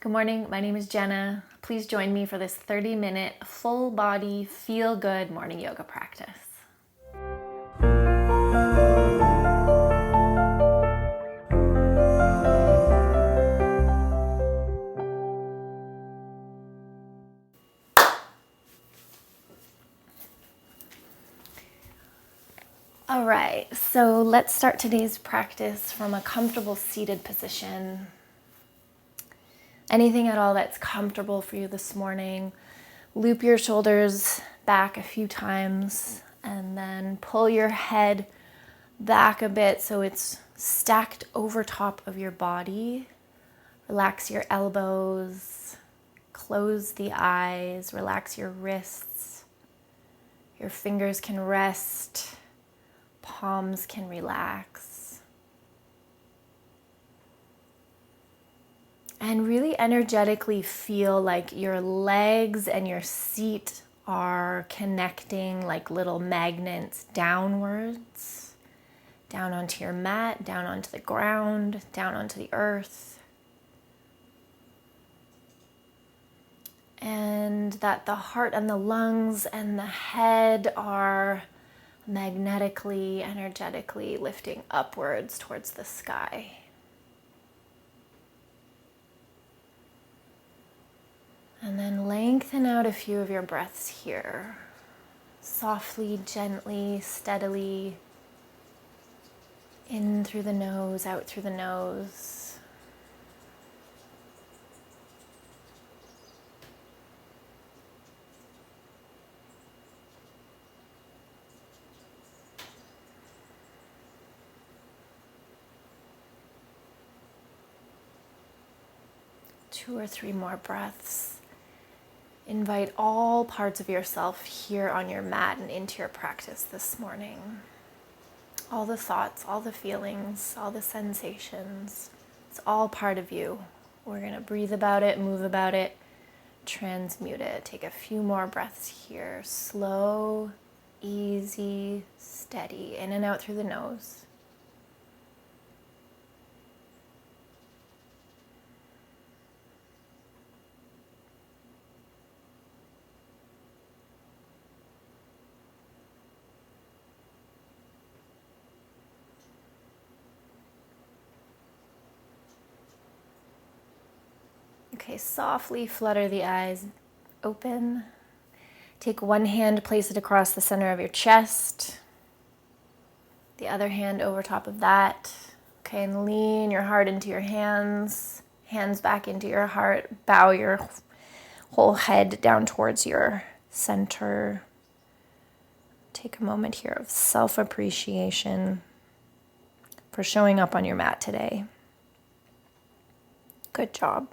Good morning, my name is Jenna. Please join me for this 30-minute full body feel good morning yoga practice. All right, so let's start today's practice from a comfortable seated position. Anything at all that's comfortable for you this morning. Loop your shoulders back a few times and then pull your head back a bit so it's stacked over top of your body. Relax your elbows, close the eyes, relax your wrists. Your fingers can rest, palms can relax. And really energetically feel like your legs and your seat are connecting like little magnets downwards, down onto your mat, down onto the ground, down onto the earth. And that the heart and the lungs and the head are magnetically, energetically lifting upwards towards the sky. And then lengthen out a few of your breaths here. Softly, gently, steadily. In through the nose, out through the nose. Two or three more breaths. Invite all parts of yourself here on your mat and into your practice this morning. All the thoughts, all the feelings, all the sensations. It's all part of you. We're going to breathe about it, move about it, transmute it. Take a few more breaths here. Slow, easy, steady. In and out through the nose. Okay, softly flutter the eyes open. Take one hand, place it across the center of your chest. The other hand over top of that. Okay, and lean your heart into your hands. Hands back into your heart. Bow your whole head down towards your center. Take a moment here of self-appreciation for showing up on your mat today. Good job.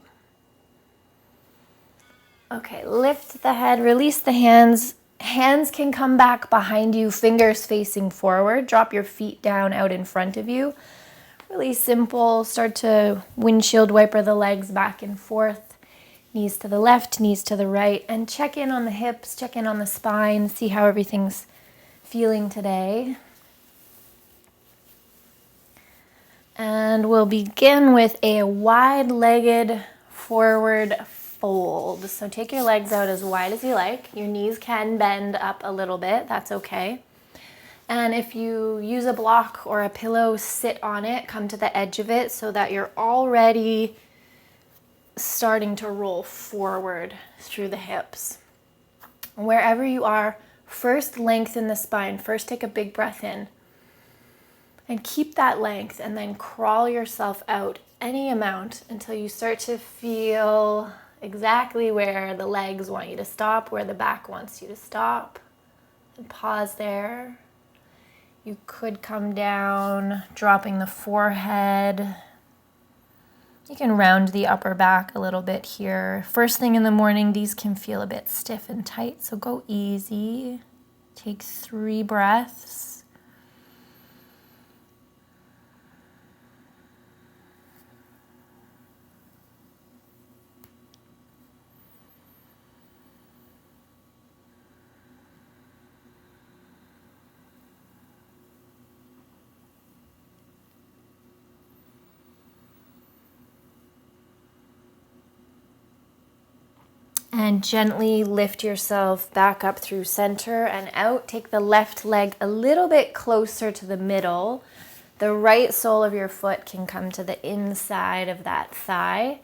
Okay, lift the head, release the hands. Hands can come back behind you, fingers facing forward. Drop your feet down out in front of you. Really simple. Start to windshield wiper the legs back and forth. Knees to the left, knees to the right. And check in on the hips, check in on the spine. See how everything's feeling today. And we'll begin with a wide-legged forward fold. So take your legs out as wide as you like. Your knees can bend up a little bit. That's okay. And if you use a block or a pillow, sit on it, come to the edge of it so that you're already starting to roll forward through the hips. Wherever you are, first lengthen the spine. First take a big breath in. And keep that length and then crawl yourself out any amount until you start to feel exactly where the legs want you to stop, where the back wants you to stop. And pause there. You could come down, dropping the forehead. You can round the upper back a little bit here. First thing in the morning, these can feel a bit stiff and tight, so go easy. Take 3 breaths. And gently lift yourself back up through center and out. Take the left leg a little bit closer to the middle. The right sole of your foot can come to the inside of that thigh.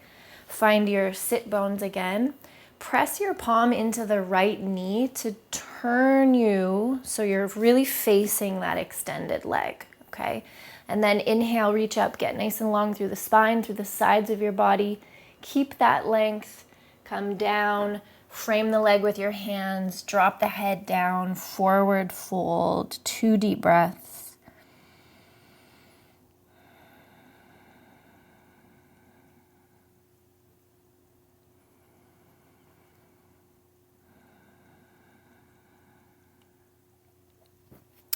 Find your sit bones again. Press your palm into the right knee to turn you so you're really facing that extended leg, okay? And then inhale, reach up, get nice and long through the spine, through the sides of your body. Keep that length. Come down, frame the leg with your hands, drop the head down, forward fold, 2 deep breaths.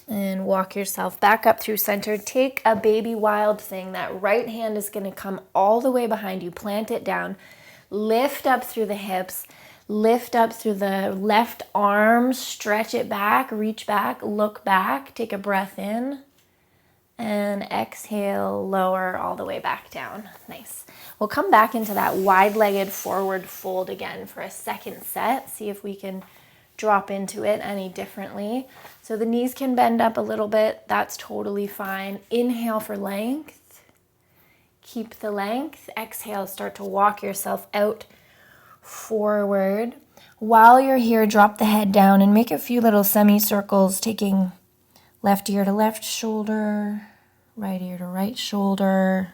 And walk yourself back up through center. Take a baby wild thing. That right hand is going to come all the way behind you. Plant it down. Lift up through the hips, lift up through the left arm, stretch it back, reach back, look back, take a breath in, and exhale, lower all the way back down. Nice. We'll come back into that wide-legged forward fold again for a second set. See if we can drop into it any differently. So the knees can bend up a little bit. That's totally fine. Inhale for length. Keep the length. Exhale, start to walk yourself out forward. While you're here, drop the head down and make a few little semicircles, taking left ear to left shoulder, right ear to right shoulder.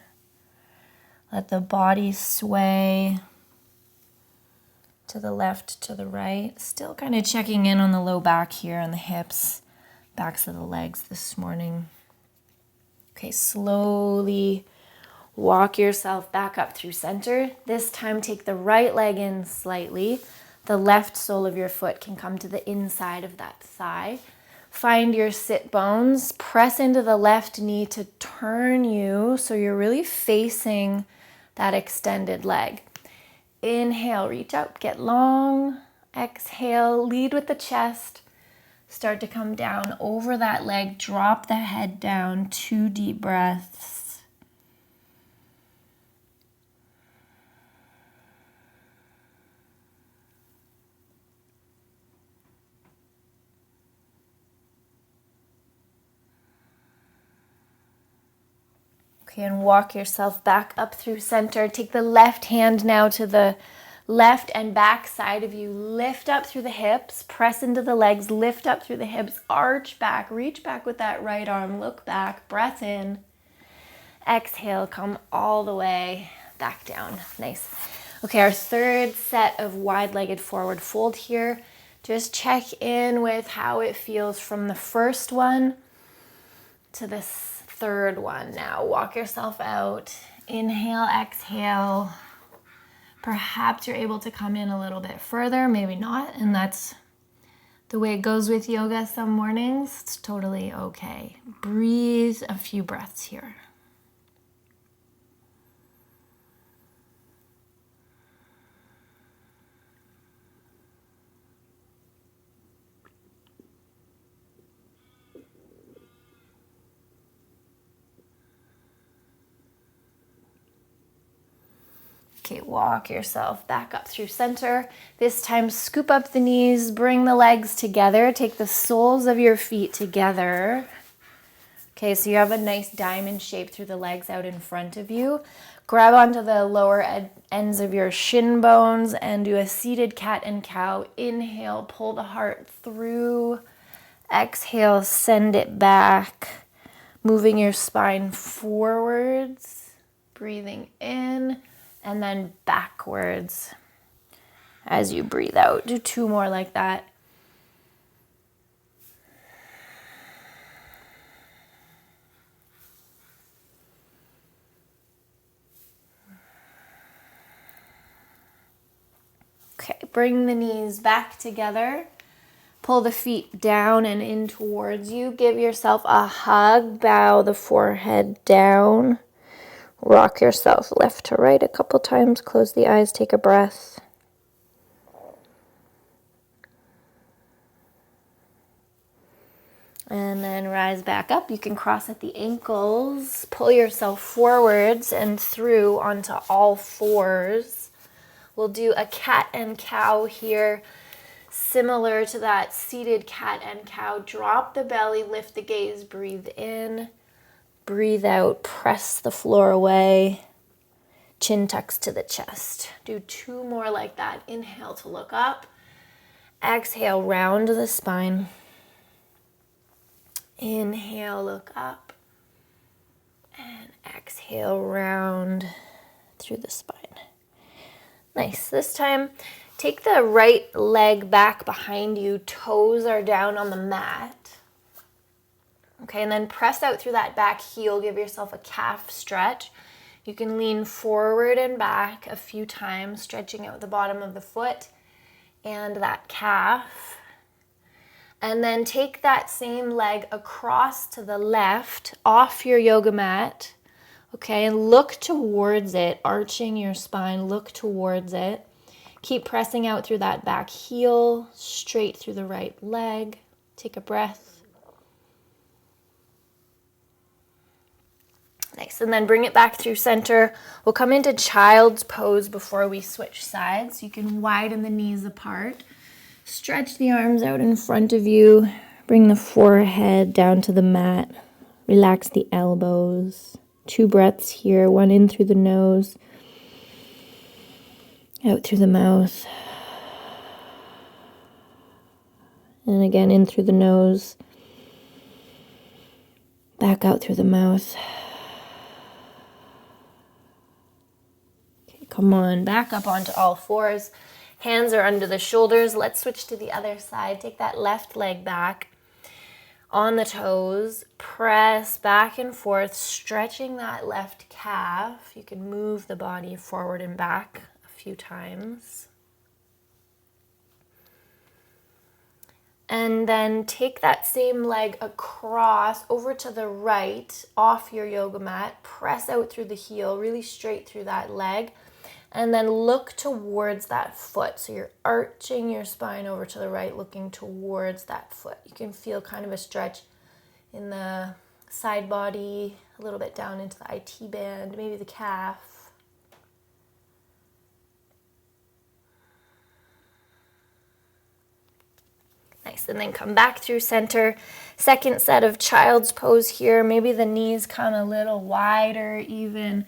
Let the body sway to the left, to the right. Still kind of checking in on the low back here and the hips, backs of the legs this morning. Okay, slowly walk yourself back up through center. This time take the right leg in slightly. The left sole of your foot can come to the inside of that thigh. Find your sit bones. Press into the left knee to turn you so you're really facing that extended leg. Inhale, reach up, get long. Exhale, lead with the chest. Start to come down over that leg. Drop the head down. 2 deep breaths. Okay, and walk yourself back up through center. Take the left hand now to the left and back side of you. Lift up through the hips, press into the legs, lift up through the hips, arch back, reach back with that right arm, look back, breath in. Exhale, come all the way back down. Nice. Okay, our third set of wide-legged forward fold here. Just check in with how it feels from the first one to this third one. Now walk yourself out. Inhale, exhale. Perhaps you're able to come in a little bit further, maybe not, and that's the way it goes with yoga some mornings. It's totally okay. Breathe a few breaths here. Okay, walk yourself back up through center. This time, scoop up the knees, bring the legs together. Take the soles of your feet together. Okay, so you have a nice diamond shape through the legs out in front of you. Grab onto the lower ends of your shin bones and do a seated cat and cow. Inhale, pull the heart through. Exhale, send it back. Moving your spine forwards. Breathing in. And then backwards as you breathe out. Do 2 more like that. Okay, bring the knees back together. Pull the feet down and in towards you. Give yourself a hug. Bow the forehead down. Rock yourself left to right a couple times. Close the eyes, take a breath. And then rise back up. You can cross at the ankles. Pull yourself forwards and through onto all fours. We'll do a cat and cow here, similar to that seated cat and cow. Drop the belly, lift the gaze, breathe in, breathe out, press the floor away, chin tucks to the chest. Do 2 more like that. Inhale to look up, exhale, round the spine. Inhale, look up, and exhale, round through the spine. Nice. This time, take the right leg back behind you. Toes are down on the mat. Okay, and then press out through that back heel. Give yourself a calf stretch. You can lean forward and back a few times, stretching out the bottom of the foot and that calf. And then take that same leg across to the left, off your yoga mat. Okay, and look towards it, arching your spine, look towards it. Keep pressing out through that back heel, straight through the right leg. Take a breath. Nice, and then bring it back through center. We'll come into child's pose before we switch sides. You can widen the knees apart. Stretch the arms out in front of you. Bring the forehead down to the mat. Relax the elbows. 2 breaths here, 1 in through the nose, out through the mouth, and again in through the nose, back out through the mouth. Okay, come on, back up onto all fours. Hands are under the shoulders. Let's switch to the other side. Take that left leg back. On the toes, press back and forth, stretching that left calf. You can move the body forward and back a few times. And then take that same leg across over to the right, off your yoga mat. Press out through the heel, really straight through that leg. And then look towards that foot. So you're arching your spine over to the right, looking towards that foot. You can feel kind of a stretch in the side body, a little bit down into the IT band, maybe the calf. Nice, and then come back through center. Second set of child's pose here. Maybe the knees come a little wider even.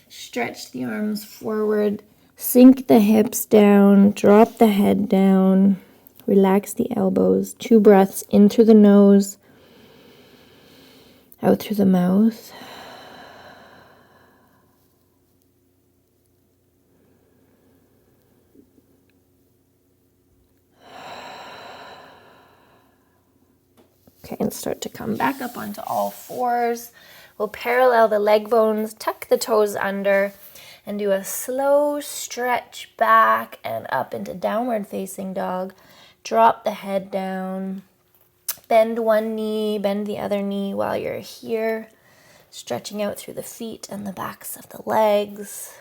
Stretch the arms forward, sink the hips down, drop the head down, relax the elbows. 2 breaths in through the nose, out through the mouth. Okay, and start to come back up onto all fours. We'll parallel the leg bones, tuck the toes under, and do a slow stretch back and up into downward facing dog. Drop the head down. Bend one knee, bend the other knee while you're here. Stretching out through the feet and the backs of the legs.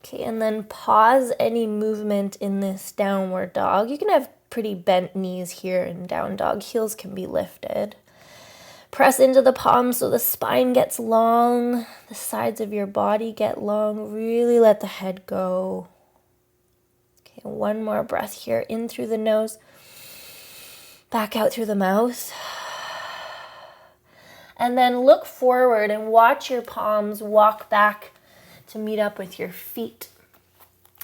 Okay, and then pause any movement in this downward dog. You can have pretty bent knees here in down dog. Heels can be lifted. Press into the palms so the spine gets long. The sides of your body get long. Really let the head go. Okay, 1 more breath here. In through the nose. Back out through the mouth. And then look forward and watch your palms walk back to meet up with your feet.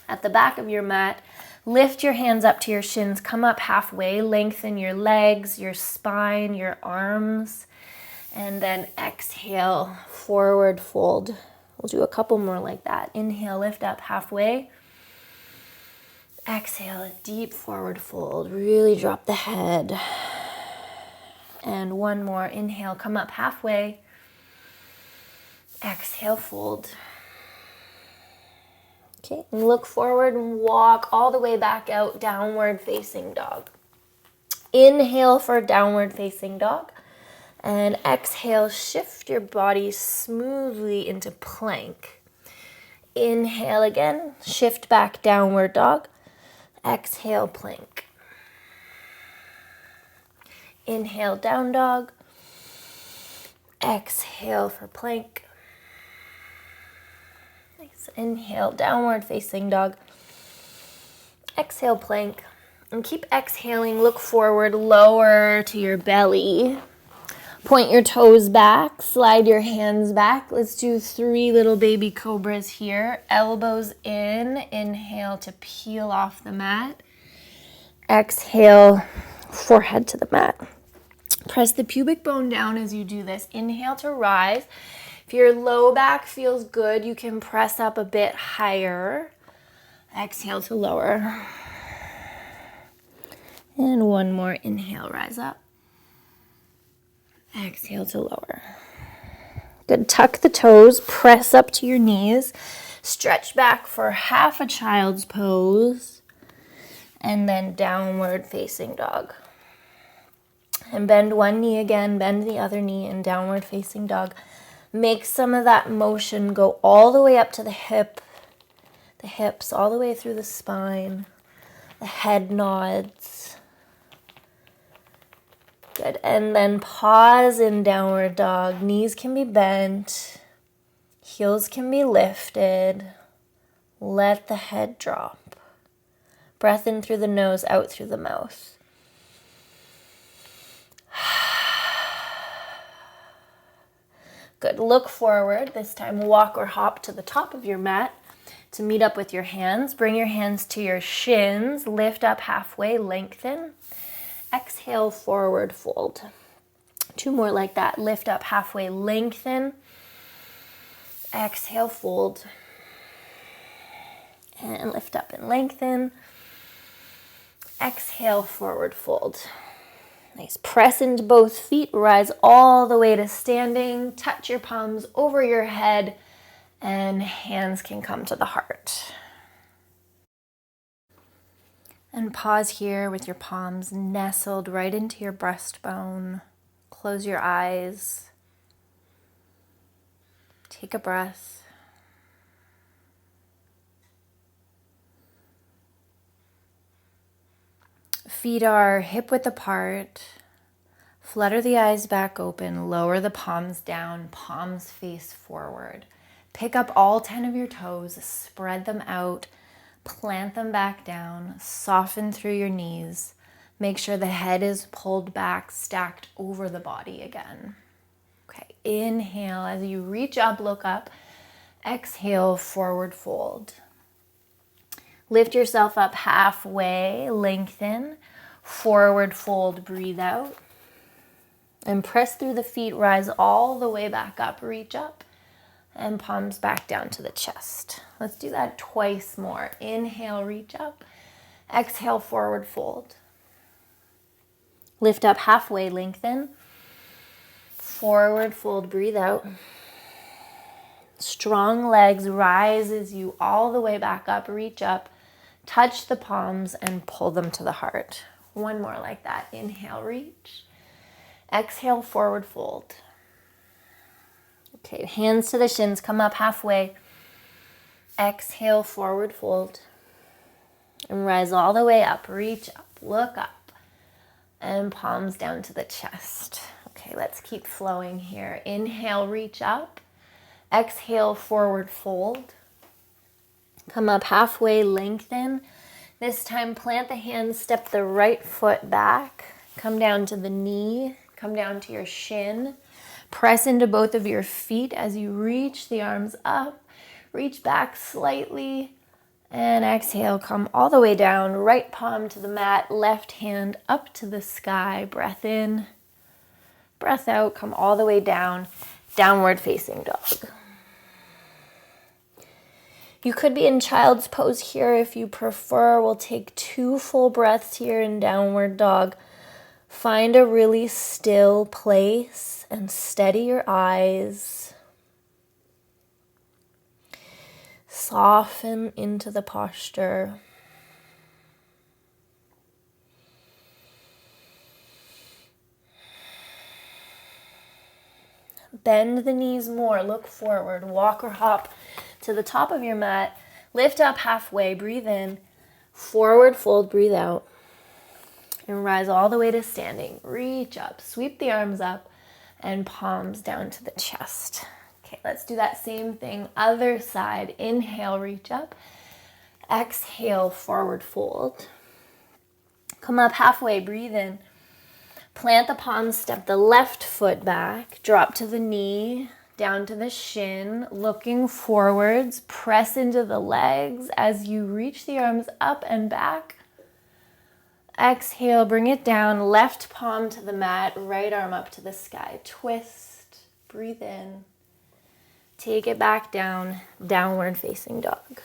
At the back of your mat, lift your hands up to your shins, come up halfway, lengthen your legs, your spine, your arms, and then exhale, forward fold. We'll do a couple more like that. Inhale, lift up halfway. Exhale, a deep forward fold. Really drop the head. And 1 more. Inhale, come up halfway. Exhale, fold. Okay, and look forward and walk all the way back out, downward facing dog. Inhale for downward facing dog. And exhale, shift your body smoothly into plank. Inhale again, shift back, downward dog. Exhale, plank. Inhale, down dog. Exhale for plank. Nice. Inhale, downward facing dog. Exhale, plank. And keep exhaling, look forward, lower to your belly. Point your toes back, slide your hands back. Let's do 3 little baby cobras here. Elbows in, inhale to peel off the mat. Exhale, forehead to the mat. Press the pubic bone down as you do this. Inhale to rise. If your low back feels good, you can press up a bit higher. Exhale to lower. And one more inhale, rise up. Exhale to lower. Good, tuck the toes, press up to your knees. Stretch back for half a child's pose. And then downward facing dog. And bend one knee again, bend the other knee, and downward facing dog. Make some of that motion go all the way up to the hips, all the way through the spine. The head nods. Good, and then pause in downward dog. Knees can be bent. Heels can be lifted. Let the head drop. Breath in through the nose, out through the mouth. Good, look forward. This time walk or hop to the top of your mat to meet up with your hands. Bring your hands to your shins. Lift up halfway, lengthen. Exhale, forward fold. 2 more like that. Lift up halfway, lengthen. Exhale, fold. And lift up and lengthen. Exhale, forward fold. Nice. Press into both feet. Rise all the way to standing. Touch your palms over your head. And hands can come to the heart. And pause here with your palms nestled right into your breastbone. Close your eyes. Take a breath. Feet are hip-width apart. Flutter the eyes back open. Lower the palms down. Palms face forward. Pick up all 10 of your toes. Spread them out. Plant them back down. Soften through your knees. Make sure the head is pulled back, stacked over the body again. Okay, inhale as you reach up, look up. Exhale, forward fold. Lift yourself up halfway, lengthen. Forward fold, breathe out. And press through the feet, rise all the way back up, reach up. And palms back down to the chest. Let's do that twice more. Inhale, reach up. Exhale, forward fold. Lift up halfway, lengthen. Forward fold, breathe out. Strong legs, rise as you all the way back up, reach up. Touch the palms and pull them to the heart. One more like that. Inhale, reach. Exhale, forward fold. Okay, hands to the shins, come up halfway. Exhale, forward fold. And rise all the way up, reach up, look up. And palms down to the chest. Okay, let's keep flowing here. Inhale, reach up. Exhale, forward fold. Come up halfway, lengthen. This time, plant the hands, step the right foot back. Come down to the knee, come down to your shin. Press into both of your feet as you reach the arms up. Reach back slightly. And exhale, come all the way down. Right palm to the mat, left hand up to the sky. Breath in, breath out, come all the way down. Downward facing dog. You could be in child's pose here if you prefer. We'll take 2 full breaths here in downward dog. Find a really still place and steady your eyes. Soften into the posture. Bend the knees more, look forward, walk or hop to the top of your mat. Lift up halfway, breathe in, forward fold, breathe out. And rise all the way to standing. Reach up, sweep the arms up, and palms down to the chest. Okay, let's do that same thing. Other side. Inhale, reach up. Exhale, forward fold. Come up halfway, breathe in. Plant the palms, step the left foot back, drop to the knee, down to the shin, looking forwards, press into the legs as you reach the arms up and back. Exhale, bring it down, left palm to the mat, right arm up to the sky. Twist, breathe in, take it back down, downward facing dog.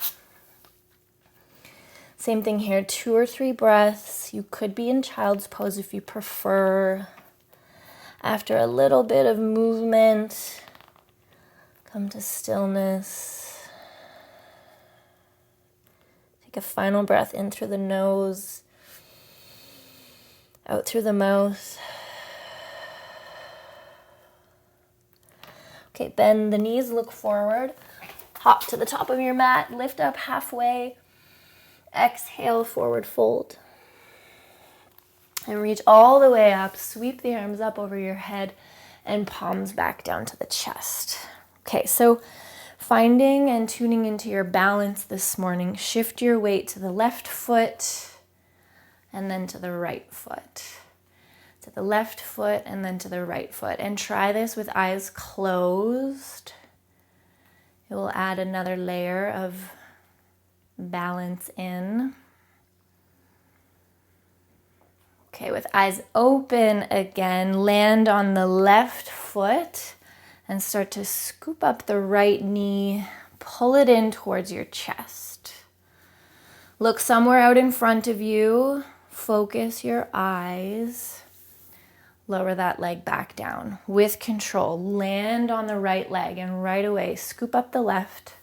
Same thing here, 2 or 3 breaths. You could be in child's pose if you prefer. After a little bit of movement, come to stillness. Take a final breath in through the nose, out through the mouth. Okay, bend the knees, look forward. Hop to the top of your mat, lift up halfway. Exhale, forward fold. And reach all the way up. Sweep the arms up over your head and palms back down to the chest. Okay, so finding and tuning into your balance this morning. Shift your weight to the left foot and then to the right foot. To the left foot and then to the right foot. And try this with eyes closed. It will add another layer of balance in. Okay, with eyes open again, land on the left foot and start to scoop up the right knee, pull it in towards your chest. Look somewhere out in front of you, focus your eyes, lower that leg back down with control. Land on the right leg and right away scoop up the left.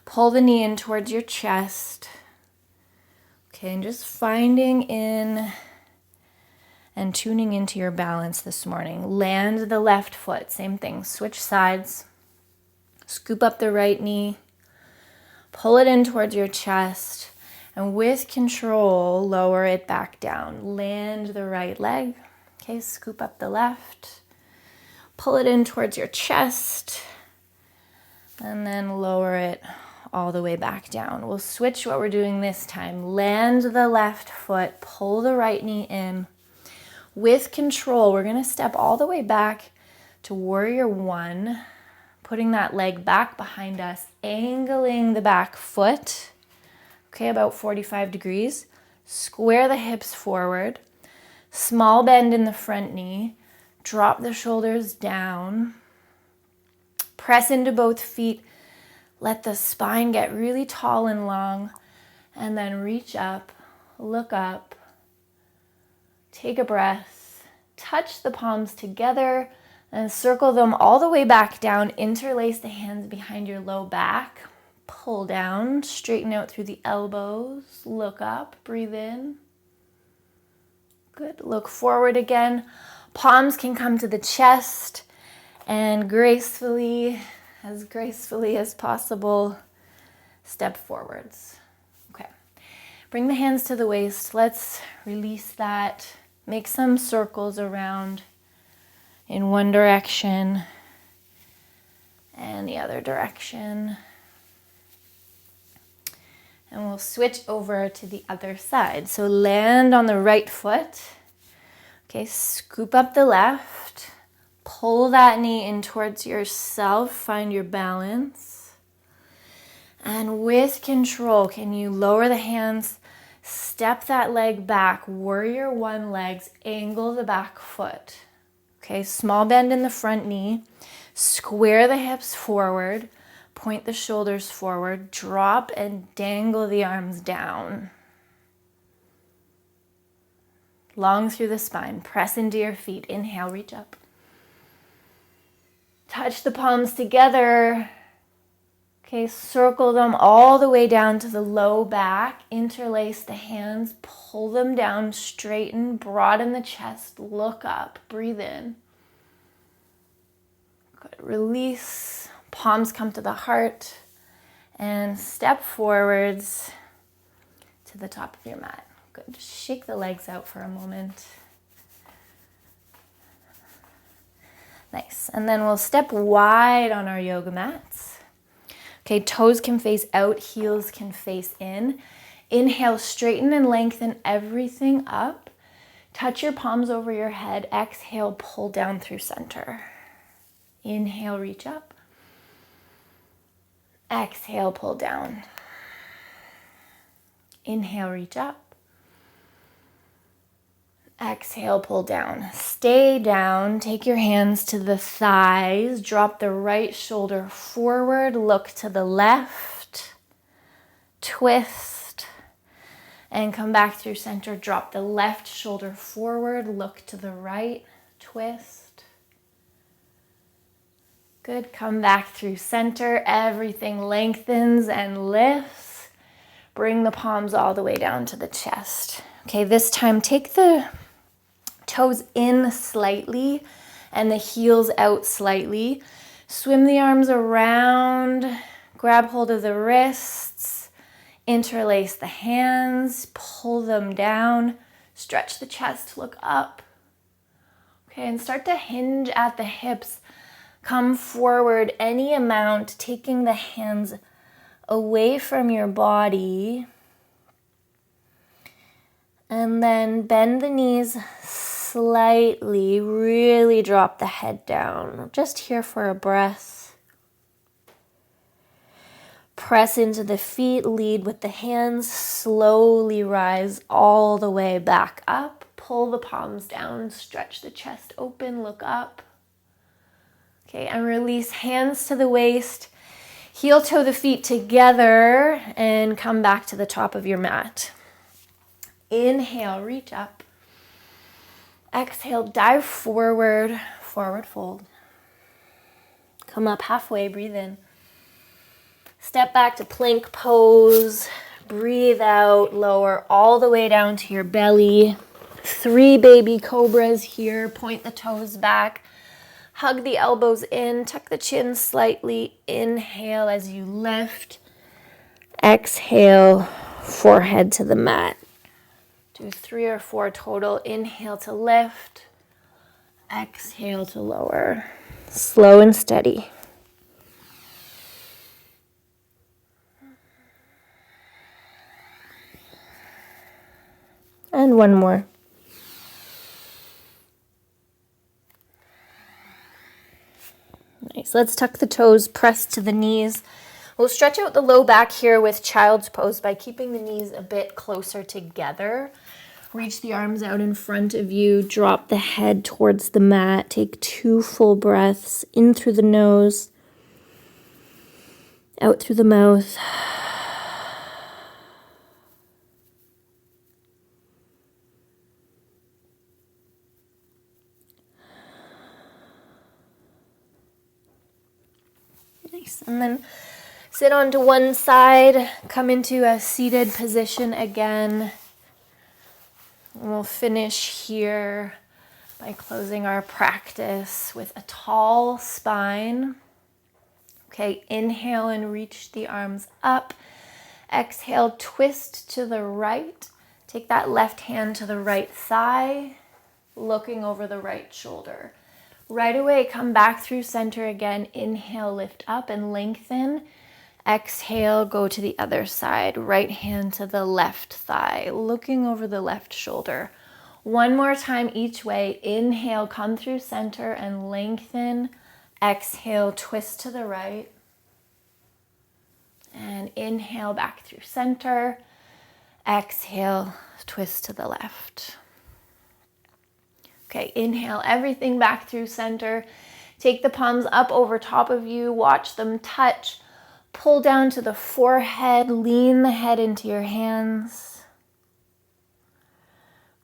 Pull the knee in towards your chest. Okay, and just finding in and tuning into your balance this morning. Land the left foot, same thing, switch sides. Scoop up the right knee. Pull it in towards your chest. And with control, lower it back down. Land the right leg. Okay, scoop up the left. Pull it in towards your chest. And then lower it all the way back down. We'll switch what we're doing this time. Land the left foot, pull the right knee in. With control, we're gonna step all the way back to warrior one, putting that leg back behind us, angling the back foot, okay, about 45 degrees. Square the hips forward, small bend in the front knee, drop the shoulders down, press into both feet. Let the spine get really tall and long, and then reach up, look up, take a breath, touch the palms together, and circle them all the way back down. Interlace the hands behind your low back, pull down, straighten out through the elbows, look up, breathe in. Good, look forward again. Palms can come to the chest, and gracefully as possible, step forwards. Okay, bring the hands to the waist. Let's release that. Make some circles around in one direction and the other direction. And we'll switch over to the other side. So land on the right foot. Okay, scoop up the left. Pull that knee in towards yourself, find your balance. And with control, can you lower the hands, step that leg back, warrior one legs, angle the back foot. Okay, small bend in the front knee, square the hips forward, point the shoulders forward, drop and dangle the arms down. Long through the spine, press into your feet, inhale, reach up. Touch the palms together. Okay, circle them all the way down to the low back. Interlace the hands, pull them down, straighten, broaden the chest, look up, breathe in. Good, release, palms come to the heart, and step forwards to the top of your mat. Good, just shake the legs out for a moment. Nice. And then we'll step wide on our yoga mats. Okay, toes can face out, heels can face in. Inhale, straighten and lengthen everything up. Touch your palms over your head. Exhale, pull down through center. Inhale, reach up. Exhale, pull down. Inhale, reach up. Exhale, pull down. Stay down. Take your hands to the thighs. Drop the right shoulder forward. Look to the left. Twist. And come back through center. Drop the left shoulder forward. Look to the right. Twist. Good. Come back through center. Everything lengthens and lifts. Bring the palms all the way down to the chest. Okay, this time take the toes in slightly and the heels out slightly. Swim the arms around, grab hold of the wrists, interlace the hands, pull them down, stretch the chest, look up. Okay, and start to hinge at the hips. Come forward any amount, taking the hands away from your body. And then bend the knees slightly, really drop the head down. Just here for a breath. Press into the feet, lead with the hands, slowly rise all the way back up. Pull the palms down, stretch the chest open, look up. Okay, and release hands to the waist. Heel toe the feet together and come back to the top of your mat. Inhale, reach up. Exhale, dive forward, forward fold. Come up halfway, breathe in. Step back to plank pose. Breathe out, lower all the way down to your belly. 3 baby cobras here. Point the toes back. Hug the elbows in. Tuck the chin slightly. Inhale as you lift. Exhale, forehead to the mat. Do 3 or 4 total. Inhale to lift. Exhale to lower. Slow and steady. And one more. Nice. Let's tuck the toes, press to the knees. We'll stretch out the low back here with child's pose by keeping the knees a bit closer together. Reach the arms out in front of you. Drop the head towards the mat. Take 2 full breaths in through the nose, out through the mouth. Nice. And then sit onto one side. Come into a seated position again. And we'll finish here by closing our practice with a tall spine. Okay, inhale and reach the arms up. Exhale, twist to the right. Take that left hand to the right thigh, looking over the right shoulder. Right away, come back through center again. Inhale, lift up and lengthen. Exhale, go to the other side. Right hand to the left thigh, looking over the left shoulder. One more time each way. Inhale, come through center and lengthen. Exhale, twist to the right. And inhale back through center. Exhale, twist to the left. Okay, inhale everything back through center. Take the palms up over top of you. Watch them touch. Pull down to the forehead. Lean the head into your hands.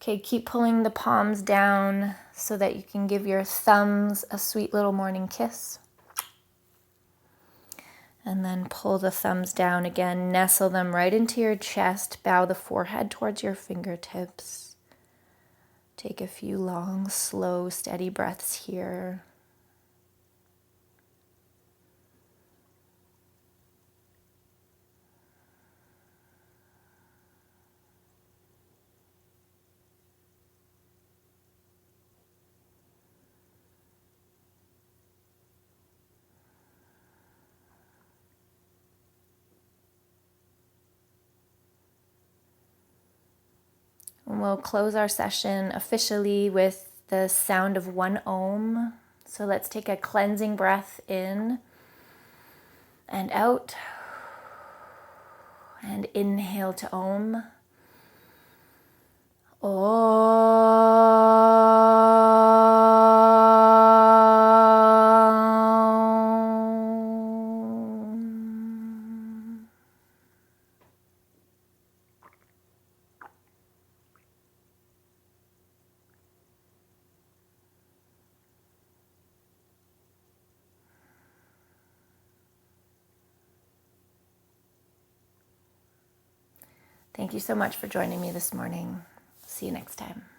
Okay, keep pulling the palms down so that you can give your thumbs a sweet little morning kiss. And then pull the thumbs down again. Nestle them right into your chest. Bow the forehead towards your fingertips. Take a few long, slow, steady breaths here. And we'll close our session officially with the sound of one Om. So let's take a cleansing breath in and out. And inhale to Om. Om. Thank you so much for joining me this morning. See you next time.